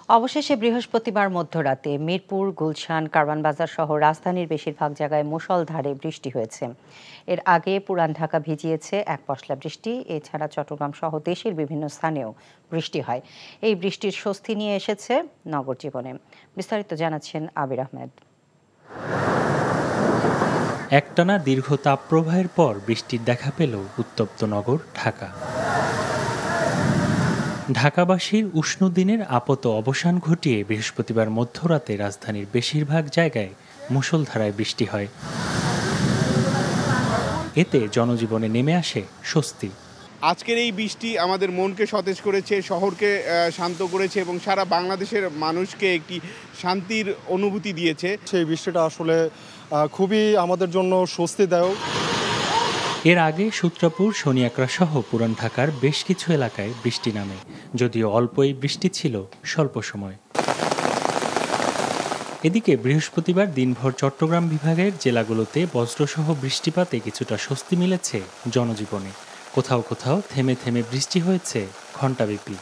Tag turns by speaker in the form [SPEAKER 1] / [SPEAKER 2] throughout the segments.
[SPEAKER 1] অবশেষে বৃহস্পতিবার মধ্যরাতে মিরপুর, গুলশান, কারওয়ান বাজার সহ রাজধানীর বেশিরভাগ জায়গায় মুষলধারে বৃষ্টি হয়েছে। এর আগে পুরান ঢাকা ভিজিয়েছে এক পশলা বৃষ্টি। এছাড়া চট্টগ্রাম সহ দেশের বিভিন্ন স্থানেও বৃষ্টি হয়। এই বৃষ্টির স্বস্তি নিয়ে এসেছে নগর জীবনে। বিস্তারিত জানাচ্ছেন আবির আহমেদ।
[SPEAKER 2] একটানা দীর্ঘ তাপপ্রবাহের পর বৃষ্টির দেখা পেল উত্তপ্ত নগর ঢাকা। ঢাকাবাসীর উষ্ণ দিনের আপাত অবসান ঘটিয়ে বৃহস্পতিবার মধ্যরাতে রাজধানীর বেশিরভাগ জায়গায় মুষলধারায় বৃষ্টি হয়। এতে জনজীবনে নেমে আসে স্বস্তি।
[SPEAKER 3] আজকের এই বৃষ্টি আমাদের মনকে সতেজ করেছে, শহরকে শান্ত করেছে এবং সারা বাংলাদেশের মানুষকে একটি শান্তির অনুভূতি দিয়েছে।
[SPEAKER 4] সেই বৃষ্টিটা আসলে খুবই আমাদের জন্য স্বস্তিদায়ক।
[SPEAKER 2] এর আগে সূত্রাপুর, শনিয়াকড়া সহ পুরান ঢাকার বেশ কিছু এলাকায় বৃষ্টি নামে, যদিও অল্পই বৃষ্টি ছিল স্বল্প সময়। এদিকে বৃহস্পতিবার দিনভর চট্টগ্রাম বিভাগের জেলাগুলোতে বজ্রসহ বৃষ্টিপাতে কিছুটা স্বস্তি মিলেছে জনজীবনে। কোথাও কোথাও থেমে থেমে বৃষ্টি হয়েছে ঘণ্টাব্যাপী।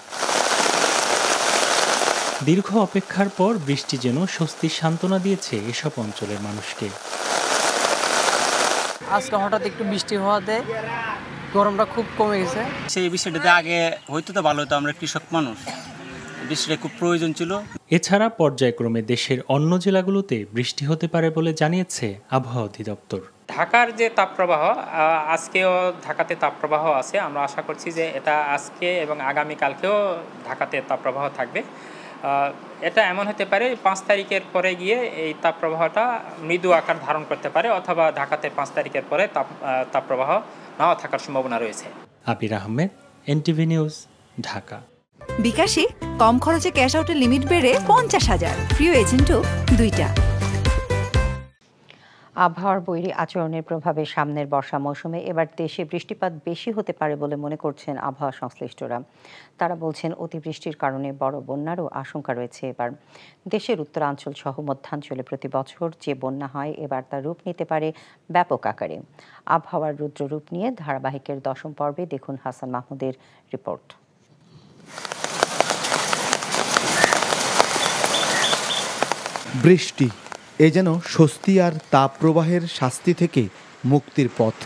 [SPEAKER 2] দীর্ঘ অপেক্ষার পর বৃষ্টি যেন স্বস্তির সান্ত্বনা দিয়েছে এসব অঞ্চলের মানুষকে।
[SPEAKER 5] আজকে হঠাৎ একটু বৃষ্টি হওয়াতে গরমটা খুব কমে গেছে।
[SPEAKER 6] সেই বৃষ্টিটাতে আগে হয়তো তো ভালো হতো, আমরা কৃষক মানুষ, বৃষ্টিটা খুব প্রয়োজন ছিল।
[SPEAKER 2] এছাড়া পর্যায়ক্রমে দেশের অন্য জেলাগুলোতে বৃষ্টি হতে পারে বলে জানিয়েছে আবহাওয়া অধিদপ্তর।
[SPEAKER 7] ঢাকার যে তাপপ্রবাহ, আজকেও ঢাকাতে তাপপ্রবাহ আছে। আমরা আশা করছি যে এটা আজকে এবং আগামীকালকেও ঢাকাতে তাপপ্রবাহ থাকবে। এটা এমন হতে পারে 5 তারিখের পরে গিয়ে এই তাপপ্রবাহটা মৃদু আকার ধারণ করতে পারে, অথবা ঢাকাতে 5 তারিখের পরে তাপপ্রবাহ নাও থাকার সম্ভাবনা রয়েছে।
[SPEAKER 2] আবির আহমেদ, এনটিভি নিউজ, ঢাকা।
[SPEAKER 8] বিকাশে কম খরচে ক্যাশ আউটের লিমিট বেড়ে 50,000, প্রিয় এজেন্টও 2টা।
[SPEAKER 1] আবহাওয়ার বৈরী আচরণের প্রভাবে সামনের বর্ষা মৌসুমে এবার দেশে বৃষ্টিপাত বেশি হতে পারে বলে মনে করছেন আবহাওয়া সংশ্লিষ্টরা। তারা বলছেন অতিবৃষ্টির কারণে বড় বন্যারও আশঙ্কা রয়েছে এবার। দেশের উত্তরাঞ্চল সহ মধ্যাঞ্চলে প্রতি বছর যে বন্যা হয় এবার তা রূপ নিতে পারে ব্যাপক আকারে। আবহাওয়ার রুদ্ররূপ নিয়ে ধারাবাহিকের 10ম পর্বে দেখুন হাসান মাহমুদের রিপোর্ট।
[SPEAKER 9] বৃষ্টি এ যেন স্বস্তি আর তাপপ্রবাহের শাস্তি থেকে মুক্তির পথ।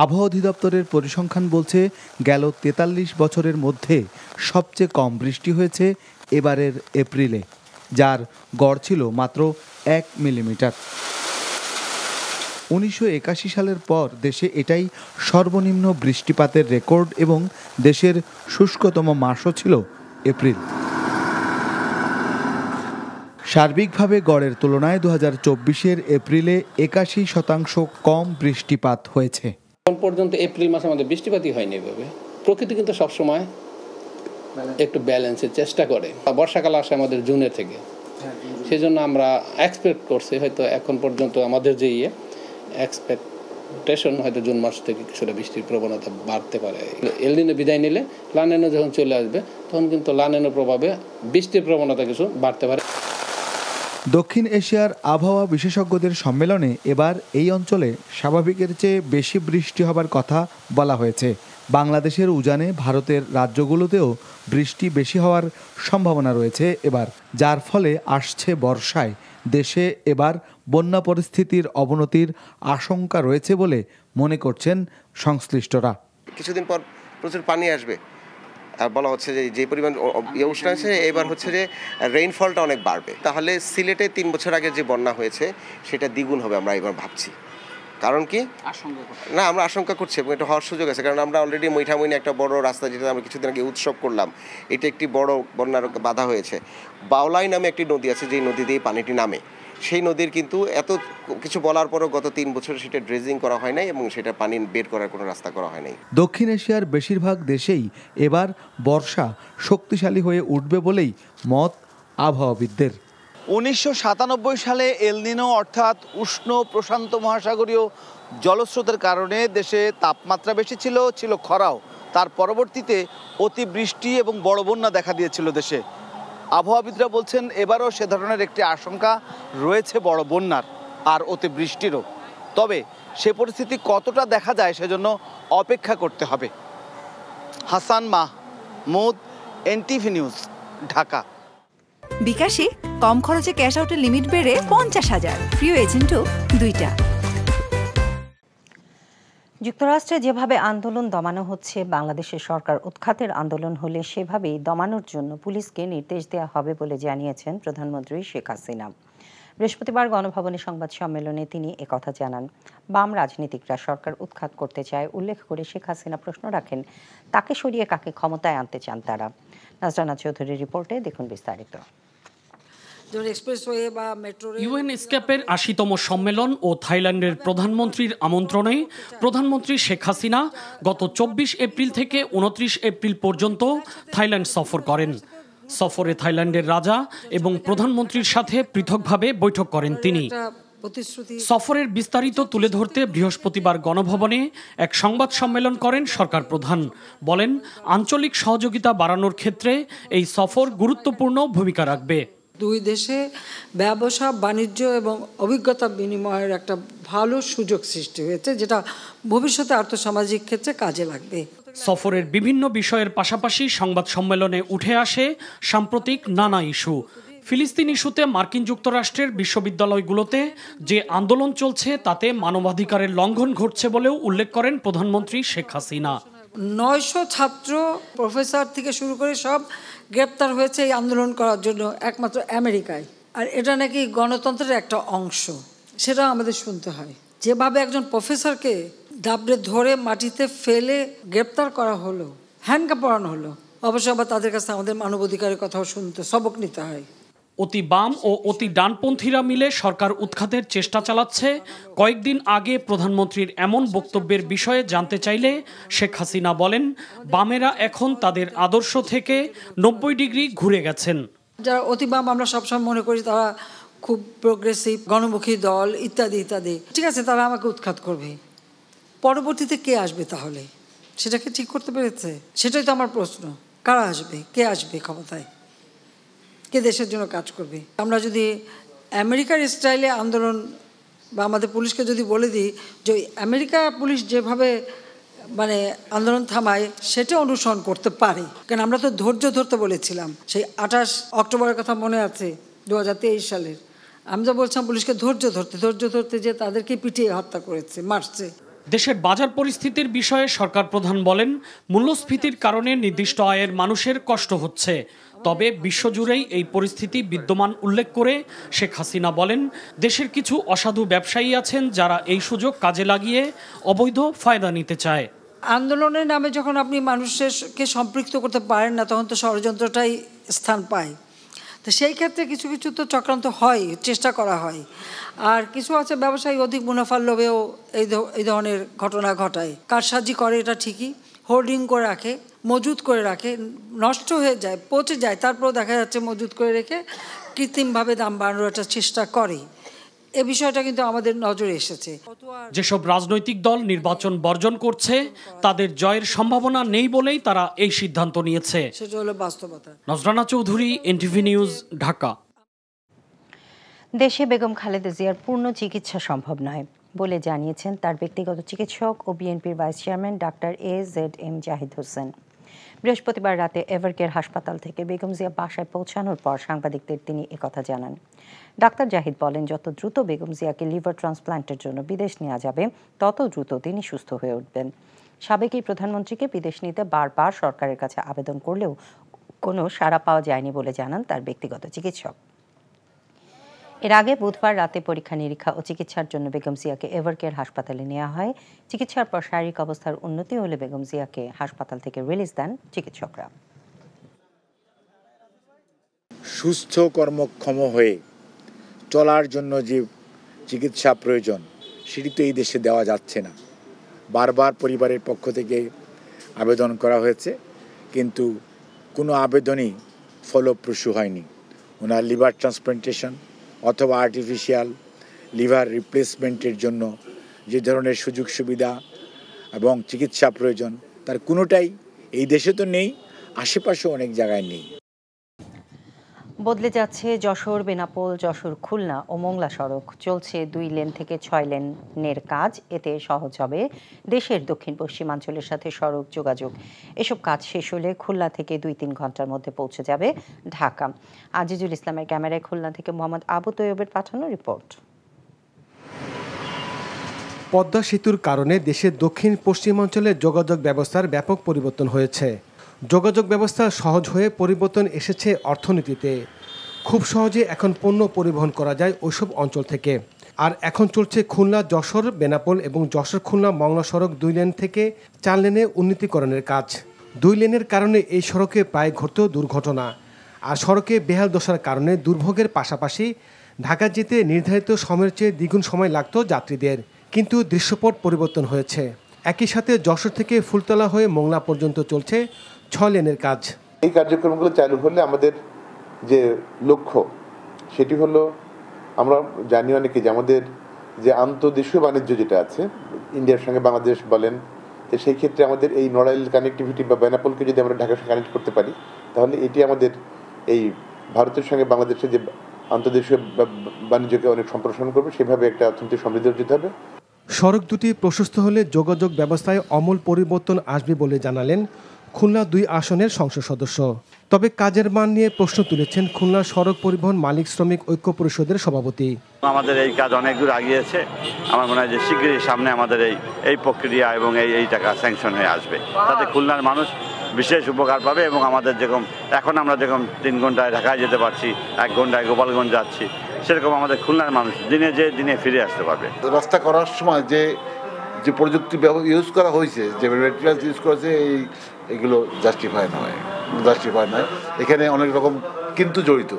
[SPEAKER 9] আবহাওয়া অধিদপ্তরের পরিসংখ্যান বলছে, গেল 43 বছরের মধ্যে সবচেয়ে কম বৃষ্টি হয়েছে এবারের এপ্রিলে, যার গড় ছিল মাত্র 1 মিলিমিটার। 1981 সালের পর দেশে এটাই সর্বনিম্ন বৃষ্টিপাতের রেকর্ড এবং দেশের শুষ্কতম মাসও ছিল এপ্রিল। সার্বিকভাবে গড়ের তুলনায় 2024-এর এপ্রিলে 81% কম বৃষ্টিপাত হয়েছে।
[SPEAKER 10] এখন পর্যন্ত এপ্রিল মাসে আমাদের বৃষ্টিপাতই হয়নি এভাবে। প্রকৃতি কিন্তু সবসময় একটু ব্যালেন্সের চেষ্টা করে। বর্ষাকাল আসে আমাদের জুনের থেকে, সেই জন্য আমরা এক্সপেক্ট করছি হয়তো এখন পর্যন্ত আমাদের যে এক্সপেকটেশন হয়তো জুন মাস থেকে কিছুটা বৃষ্টির প্রবণতা বাড়তে পারে। এল নিনো বিদায় নিলে লা নিনো যখন চলে আসবে তখন কিন্তু লা নিনোর প্রভাবে বৃষ্টির প্রবণতা কিছু বাড়তে পারে।
[SPEAKER 9] দক্ষিণ এশিয়ার আবহাওয়া বিশেষজ্ঞদের সম্মেলনে এবার এই অঞ্চলে স্বাভাবিকের চেয়ে বেশি বৃষ্টি হবার কথা বলা হয়েছে। বাংলাদেশের উজানে ভারতের রাজ্যগুলোতেও বৃষ্টি বেশি হওয়ার সম্ভাবনা রয়েছে এবার, যার ফলে আসছে বর্ষায় দেশে এবার বন্যা পরিস্থিতির অবনতির আশঙ্কা রয়েছে বলে মনে করছেন সংশ্লিষ্টরা।
[SPEAKER 11] কিছুদিন পর প্রচুর পানি আসবে, আর বলা হচ্ছে যে পরিমাণ উষ্ণ আছে এবার হচ্ছে যে রেইনফলটা অনেক বাড়বে। তাহলে সিলেটে 3 বছর আগে যে বন্যা হয়েছে সেটা দ্বিগুণ হবে আমরা এবার ভাবছি। কারণ কি না, আমরা আশঙ্কা করছি এবং এটা হওয়ার সুযোগ আছে, কারণ আমরা অলরেডি মৈঠামৈনি একটা বড় রাস্তা, যেটা আমরা কিছুদিন আগে উৎসব করলাম, এটা একটি বড় বন্যার বাধা হয়েছে। বাউলাই নামে একটি নদী আছে, যেই নদী দিয়ে পানিটি নামে, সেই নদীর কিন্তু এত কিছু বলার পরও গত 3 বছর সেটা ড্রেজিং করা হয় নাই এবং সেটা পানি বের করার কোনো রাস্তা করা হয় নাই।
[SPEAKER 9] দক্ষিণ এশিয়ার বেশিরভাগ দেশেই এবার বর্ষা শক্তিশালী হয়ে উঠবে বলেই মত আবহাওয়াবিদদের।
[SPEAKER 12] 1997 সালে এল নিনো অর্থাৎ উষ্ণ প্রশান্ত মহাসাগরীয় জলস্রোতের কারণে দেশে তাপমাত্রা বেশি ছিল খরাও। তার পরবর্তীতে অতিবৃষ্টি এবং বড় বন্যা দেখা দিয়েছিল দেশে। আবহাওয়াবিদরা বলছেন এবারও সে ধরনের একটি আশঙ্কা রয়েছে বড় বন্যার আর অতিবৃষ্টিরও। তবে সে পরিস্থিতি কতটা দেখা যায় সেজন্য অপেক্ষা করতে হবে। Hasan Mahmud, NTV news, Dhaka.
[SPEAKER 8] বিকাশে কম খরচে ক্যাশ আউটের লিমিট বেড়ে 50,000, প্রিয় এজেন্টও 2টা।
[SPEAKER 1] যুক্তরাষ্ট্রে যেভাবে আন্দোলন দমানো হচ্ছে, বাংলাদেশের সরকার উৎখাতের আন্দোলন হলে সেভাবেই দমানোর জন্য পুলিশকে নির্দেশ দেওয়া হবে বলে জানিয়েছেন প্রধানমন্ত্রী শেখ হাসিনা। বৃহস্পতিবার গণভবনে সংবাদ সম্মেলনে তিনি একথা জানান। বাম রাজনীতিকরা সরকার উৎখাত করতে চায় উল্লেখ করে শেখ হাসিনা প্রশ্ন রাখেন, তাকে সরিয়ে কাকে ক্ষমতায় আনতে চান তারা। নাজরানা চৌধুরীর রিপোর্টে দেখুন বিস্তারিত।
[SPEAKER 13] ইউএন স্কেপের ৮০তম সম্মেলন ও থাইল্যান্ডের প্রধানমন্ত্রীর আমন্ত্রণে প্রধানমন্ত্রী শেখ হাসিনা গত ২৪ এপ্রিল থেকে ২৯ এপ্রিল পর্যন্ত থাইল্যান্ড সফর করেন। সফরে থাইল্যান্ডের রাজা এবং প্রধানমন্ত্রীর সাথে পৃথকভাবে বৈঠক করেন তিনি। সফরের বিস্তারিত তুলে ধরতে বৃহস্পতিবার গণভবনে এক সংবাদ সম্মেলন করেন সরকার প্রধান। বলেন, আঞ্চলিক সহযোগিতা বাড়ানোর ক্ষেত্রে এই সফর গুরুত্বপূর্ণ ভূমিকা রাখবে।
[SPEAKER 14] দুই দেশে ব্যবসা বাণিজ্য এবং অভিজ্ঞতা বিনিময়ের একটা ভালো সুযোগ সৃষ্টি হয়েছে, যেটা ভবিষ্যতে আর্থসামাজিক ক্ষেত্রে কাজে লাগবে।
[SPEAKER 13] সফরের বিভিন্ন বিষয়ের পাশাপাশি সংবাদ সম্মেলনে উঠে আসে সাম্প্রতিক নানা ইস্যু। ফিলিস্তিন ইস্যুতে মার্কিন যুক্তরাষ্ট্রের বিশ্ববিদ্যালয়গুলোতে যে আন্দোলন চলছে তাতে মানবাধিকারের লঙ্ঘন ঘটছে বলেও উল্লেখ করেন প্রধানমন্ত্রী শেখ হাসিনা।
[SPEAKER 14] ৯০০ ছাত্র, প্রফেসর থেকে শুরু করে সব গ্রেপ্তার হয়েছে এই আন্দোলন করার জন্য একমাত্র আমেরিকায়। আর এটা নাকি গণতন্ত্রের একটা অংশ, সেটা আমাদের শুনতে হয়। যেভাবে একজন প্রফেসরকে দাবড়ে ধরে মাটিতে ফেলে গ্রেপ্তার করা হলো, হ্যান্ডকাপ পরানো হলো, অবশ্য আবার তাদের কাছে আমাদের মানবাধিকারের কথাও শুনতে, সবক নিতে হয়।
[SPEAKER 13] অতি বাম ও অতি ডানপন্থীরা মিলে সরকার উৎখাতের চেষ্টা চালাচ্ছে। কয়েকদিন আগে প্রধানমন্ত্রীর এমন বক্তব্যের বিষয়ে জানতে চাইলে শেখ হাসিনা বলেন, বামেরা এখন তাদের আদর্শ থেকে ৯০ ডিগ্রি ঘুরে গেছেন।
[SPEAKER 14] যারা অতি বাম আমরা সবসময় মনে করি তারা খুব প্রোগ্রেসিভ, গণমুখী দল ইত্যাদি ইত্যাদি, ঠিক আছে, তারা আমাকে উৎখাত করবে। পরবর্তীতে কে আসবে তাহলে? সেটাকে ঠিক করতে পেরেছে? সেটাই তো আমার প্রশ্ন। কারা আসবে? কে আসবে ক্ষমতায়? কে দেশের জন্য কাজ করবে? আমরা যদি আমেরিকার স্টাইলে আন্দোলন বা আমাদের পুলিশকে যদি বলে দিই যে আমেরিকা পুলিশ যেভাবে আন্দোলন থামায় সেটা অনুসরণ করতে পারে, কারণ আমরা তো ধৈর্য ধরতে বলেছিলাম। সেই ২৮ অক্টোবরের কথা মনে আছে ২০২৩ সালের। আমি তো বলছিলাম পুলিশকে ধৈর্য ধরতে যে তাদেরকে পিটিয়ে হত্যা করেছে, মারছে।
[SPEAKER 13] দেশের বাজার পরিস্থিতির বিষয়ে সরকার প্রধান বলেন, মূল্যস্ফীতির কারণে নির্দিষ্ট আয়ের মানুষের কষ্ট হচ্ছে, তবে বিশ্বজুড়েই এই পরিস্থিতি বিদ্যমান উল্লেখ করে শেখ হাসিনা বলেন, দেশের কিছু অসাধু ব্যবসায়ী আছেন যারা এই সুযোগ কাজে লাগিয়ে অবৈধ ফায়দা নিতে চায়।
[SPEAKER 14] আন্দোলনের নামে যখন আপনি মানুষকে সম্পৃক্ত করতে পারেন না, তখন তো ষড়যন্ত্রটাই স্থান পায়। তো সেই ক্ষেত্রে কিছু কিছু তো চক্রান্ত হয়, চেষ্টা করা হয়। আর কিছু আছে ব্যবসায়ী অধিক মুনাফার লোভেও এই ধরনের ঘটনা ঘটায়। কারসাজি করে, এটা ঠিকই, হোর্ডিং করে রাখে, মজুত করে রাখে, নষ্ট হয়ে যায়, পচে যায়, তারপর দেখা যাচ্ছে মজুত করে রেখে কৃত্রিমভাবে দাম বাড়ানোর একটা চেষ্টা করে। এ বিষয়টা কিন্তু আমাদের নজরে এসেছে।
[SPEAKER 13] যেসব রাজনৈতিক দল নির্বাচন বর্জন করছে তাদের জয়ের সম্ভাবনা নেই বলেই তারা এই সিদ্ধান্ত নিয়েছে।
[SPEAKER 14] সেটা হলো বাস্তবতা।
[SPEAKER 13] নজরানা চৌধুরী, এনটিভি নিউজ, ঢাকা।
[SPEAKER 1] দেশে বেগম খালেদা জিয়ার পূর্ণ চিকিৎসা সম্ভব নয় বলে জানিয়েছেন তার ব্যক্তিগত চিকিৎসক ও বিএনপির vice chairman doctor AZM Zahid Hossain. বৃহস্পতিবার রাতে এভারকেয়ার হাসপাতাল থেকে বেগম জিয়া বাসায় পৌঁছানোর পর সাংবাদিকদের তিনি একথা জানান। ডাক্তার জাহিদ বলেন, যত দ্রুত বেগম জিয়াকে লিভার ট্রান্সপ্লান্টের জন্য বিদেশ নেওয়া যাবে তত দ্রুত তিনি সুস্থ হয়ে উঠবেন। সাবেক এই প্রধানমন্ত্রীকে বিদেশ নিতে বারবার সরকারের কাছে আবেদন করলেও কোনো সাড়া পাওয়া যায়নি বলে জানান তার ব্যক্তিগত চিকিৎসক। এর আগে বুধবার রাতে পরীক্ষা নিরীক্ষা ও চিকিৎসার জন্য বেগম জিয়াকে এভারকেয়ার হাসপাতালে নেওয়া হয়। চিকিৎসার পর শারীরিক অবস্থার উন্নতি হলে বেগম জিয়াকে হাসপাতাল থেকে রিলিজ দেন চিকিৎসকরা।
[SPEAKER 15] সুস্থ কর্মক্ষম হয়ে চলার জন্য যে চিকিৎসা প্রয়োজন সেটি তো এই দেশে দেওয়া যাচ্ছে না। বারবার পরিবারের পক্ষ থেকে আবেদন করা হয়েছে, কিন্তু কোনো আবেদনই ফলপ্রসূ হয়নি। ওনার লিভার ট্রান্সপ্লান্টেশন অথবা আর্টিফিশিয়াল লিভার রিপ্লেসমেন্টের জন্য যে ধরনের সুযোগ সুবিধা এবং চিকিৎসা প্রয়োজন তার কোনোটাই এই দেশে তো নেই, আশেপাশে অনেক জায়গায় নেই।
[SPEAKER 1] বদলে যাচ্ছে যশোর বেনাপোল যশোর খুলনা ও মোংলা সড়ক। চলছে 2 লেন থেকে 6 লেনের কাজ। এতে সহজ হবে দেশের দক্ষিণ পশ্চিমাঞ্চলের সাথে সড়ক যোগাযোগ। এসব কাজ শেষ হলে খুলনা থেকে 2-3 ঘন্টার মধ্যে পৌঁছে যাবে ঢাকা। আজিজুল ইসলামের ক্যামেরায় খুলনা থেকে মোহাম্মদ আবু তৈয়বের পাঠানো রিপোর্ট।
[SPEAKER 16] পদ্মা সেতুর কারণে দেশের দক্ষিণ পশ্চিমাঞ্চলের যোগাযোগ ব্যবস্থার ব্যাপক পরিবর্তন হয়েছে। যোগাযোগ ব্যবস্থা সহজ হয়ে পরিবর্তন এসেছে অর্থনীতিতে। খুব সহজে এখন পণ্য পরিবহন করা যায় ওইসব অঞ্চল থেকে। আর এখন চলছে খুলনা যশোর বেনাপোল এবং যশোর খুলনা মংলা সড়ক 2 লেন থেকে 4 লেনে উন্নীতকরণের কাজ। 2 লেনের কারণে এই সড়কে প্রায় ঘটত দুর্ঘটনা। আর সড়কে বেহাল দশার কারণে দুর্ভোগের পাশাপাশি ঢাকা যেতে নির্ধারিত সময়ের চেয়ে দ্বিগুণ সময় লাগত যাত্রীদের। কিন্তু দৃশ্যপট পরিবর্তন হয়েছে। একই সাথে যশোর থেকে ফুলতলা হয়ে মোংলা পর্যন্ত চলছে 6 লেনের কাজ।
[SPEAKER 17] এই কার্যক্রমগুলো চালু হলে আমাদের যে লক্ষ্য সেটি হলো, আমরা জানি অনেকে যে আমাদের যে আন্তঃদেশীয় বাণিজ্য যেটা আছে ইন্ডিয়ার সঙ্গে বাংলাদেশ বলেন, তো সেই ক্ষেত্রে আমাদের এই নড়াইল কানেক্টিভিটি বা বেনাপোলকে যদি আমরা ঢাকার সঙ্গে কানেক্ট করতে পারি, তাহলে এটি আমাদের এই ভারতের সঙ্গে বাংলাদেশের যে আন্তঃদেশীয় বাণিজ্যকে অনেক সম্প্রসারণ করবে, সেভাবে একটা অর্থনৈতিক সমৃদ্ধি অর্জিত হবে।
[SPEAKER 16] সড়ক দুটি প্রশস্ত হলে যোগাযোগ ব্যবস্থায় আমূল পরিবর্তন আসবে বলে জানালেন খুলনা 2 আসনের সংসদ সদস্য। তবে কাজের মান নিয়ে প্রশ্ন তুলেছেন খুলনা সড়ক পরিবহন মালিক শ্রমিক ঐক্য পরিষদের সভাপতি।
[SPEAKER 18] আমাদের এই কাজ অনেক দূর এগিয়েছে। আমার মনে হয় যে শীঘ্রই সামনে আমাদের এই প্রক্রিয়া এবং এই টাকা স্যাংশন হয়ে আসবে। তাতে খুলনার মানুষ বিশেষ উপকার পাবে এবং আমাদের যেরকম এখন আমরা যেরকম 3 ঘন্টায় ঢাকায় যেতে পারছি, 1 ঘন্টায় গোপালগঞ্জ যাচ্ছি, সেরকম আমাদের খুলনার মানুষ দিনে ফিরে আসতে পারবে।
[SPEAKER 19] রাস্তা করার সময় যে প্রযুক্তি ইউজ করা হয়েছে, যে ম্যাটেরিয়ালস ইউজ করেছে, এগুলো জাস্টিফাই নয়। এখানে অনেক রকম কিন্তু জড়িত।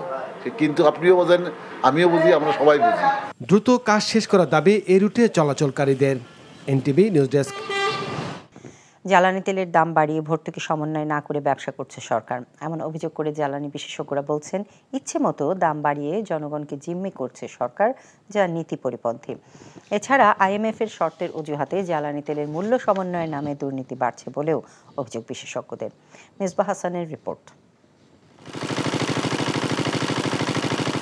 [SPEAKER 19] কিন্তু আপনিও বোঝেন, আমিও বুঝি, আমরা সবাই বুঝি।
[SPEAKER 16] দ্রুত কাজ শেষ করার দাবি এই রুটে চলাচলকারীদের। NTV news desk.
[SPEAKER 1] জ্বালানি তেলের দাম বাড়িয়ে ভর্তুকি সমন্বয় না করে ব্যবসা করছে সরকার, এমন অভিযোগ করে জ্বালানি বিশেষজ্ঞরা বলছেন ইচ্ছে মতো দাম বাড়িয়ে জনগণকে জিম্মি করছে সরকার, যা নীতি পরিপন্থী। এছাড়া IMF এর শর্তের অজুহাতে জ্বালানি তেলের মূল্য সমন্বয়ের নামে দুর্নীতি বাড়ছে বলেও অভিযোগ বিশেষজ্ঞদের। মিসবাহ হাসানের রিপোর্ট।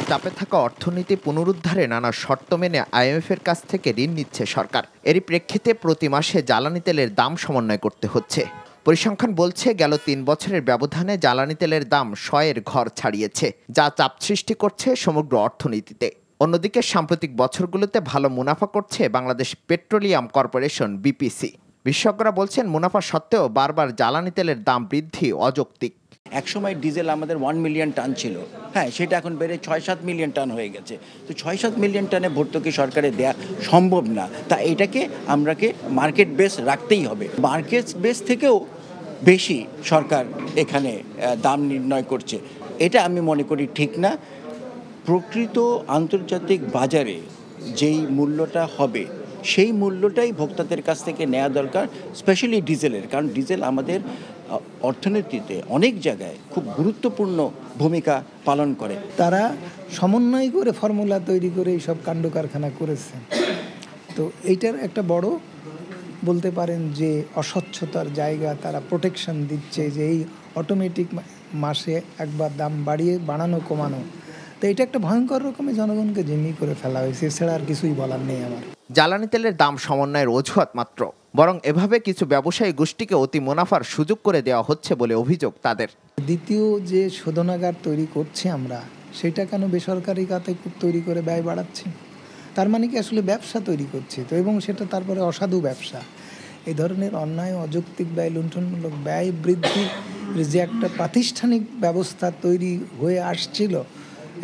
[SPEAKER 20] চাপে থাকা অর্থনীতি পুনরুদ্ধারে নানা শর্ত মেনে IMF এর কাছ থেকে ঋণ নিচ্ছে সরকার। এরই প্রেক্ষিতে প্রতি মাসে জ্বালানি তেলের দাম সমন্বয় করতে হচ্ছে। পরিসংখ্যান বলছে গেল 3 বছরের ব্যবধানে জ্বালানি তেলের দাম 100-এর ঘর ছাড়িয়েছে, যা চাপ সৃষ্টি করছে সমগ্র অর্থনীতিতে। অন্যদিকে সাম্প্রতিক বছরগুলোতে ভালো মুনাফা করছে বাংলাদেশ পেট্রোলিয়াম কর্পোরেশন BPC। বিশেষজ্ঞরা বলছেন মুনাফা সত্ত্বেও বারবার জ্বালানি তেলের দাম বৃদ্ধি অযৌক্তিক।
[SPEAKER 21] একসময় ডিজেল আমাদের 1 মিলিয়ন টন ছিল, হ্যাঁ, সেটা এখন বেড়ে 6-7 মিলিয়ন টন হয়ে গেছে। তো 6-7 মিলিয়ন টনে ভর্তুকি সরকারে দেওয়া সম্ভব না। তা এটাকে আমরাকে মার্কেট বেস রাখতেই হবে। মার্কেট বেস থেকেও বেশি সরকার এখানে দাম নির্ণয় করছে, এটা আমি মনে করি ঠিক না। প্রকৃত আন্তর্জাতিক বাজারে যেই মূল্যটা হবে সেই মূল্যটাই ভোক্তাদের কাছ থেকে নেওয়া দরকার, স্পেশালি ডিজেলের, কারণ ডিজেল আমাদের অর্থনীতিতে অনেক জায়গায় খুব গুরুত্বপূর্ণ ভূমিকা পালন করে।
[SPEAKER 22] তারা সমন্বয় করে ফর্মুলা তৈরি করে এইসব কাণ্ড কারখানা করেছে। তো এইটার একটা বড় বলতে পারেন যে অস্বচ্ছতার জায়গা, তারা প্রোটেকশন দিচ্ছে যে এই অটোমেটিক মাসে একবার দাম বাড়ানো কমানো। তো এটা একটা ভয়ঙ্কর রকমের জনগণকে জিম্মি করে ফেলা হয়েছে, এছাড়া আর কিছুই বলার নেই আমার।
[SPEAKER 20] জ্বালানি তেলের দাম সমন্বয়ের অজুহাত মাত্র, বরং এভাবে কিছু ব্যবসায়ী গোষ্ঠীকে অতি মুনাফার সুযোগ করে দেওয়া হচ্ছে বলে অভিযোগ তাদের।
[SPEAKER 22] দ্বিতীয় যে শোধনাগার তৈরি করছি আমরা, সেটা কেন বেসরকারি খাতে তৈরি করে ব্যয় বাড়াচ্ছি? তার মানে কি আসলে ব্যবসা তৈরি করছি তো, এবং সেটা তারপরে অসাধু ব্যবসা। এই ধরনের অন্যায় অযৌক্তিক ব্যয়, লুণ্ঠনমূলক ব্যয় বৃদ্ধির যে একটা প্রাতিষ্ঠানিক ব্যবস্থা তৈরি হয়ে আসছিল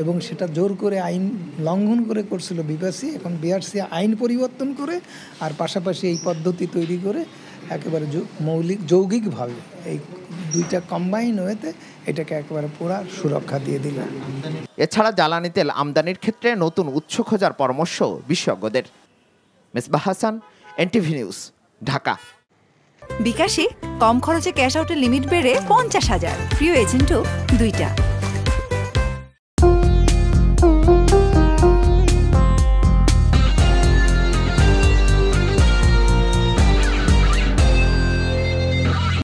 [SPEAKER 22] এবং সেটা জোর করে আইন লঙ্ঘন করে করছিল বিপিসি, এখন বিআরসি আইন পরিবর্তন করে আর পাশাপাশি এই পদ্ধতি তৈরি করে একেবারে যৌগিকভাবে এই দুইটা কম্বাইন হয়েতে এটাকে একেবারে পুরো সুরক্ষা দিয়ে দিল।
[SPEAKER 20] এছাড়া জ্বালানি তেল আমদানির ক্ষেত্রে নতুন উৎস খোঁজার পরামর্শ বিশেষজ্ঞদের। Misbah Hasan, NTV news, Dhaka.
[SPEAKER 8] বিকাশে কম খরচে ক্যাশ আউটের লিমিট বেড়ে 50,000, প্রিয় এজেন্টও 2টা।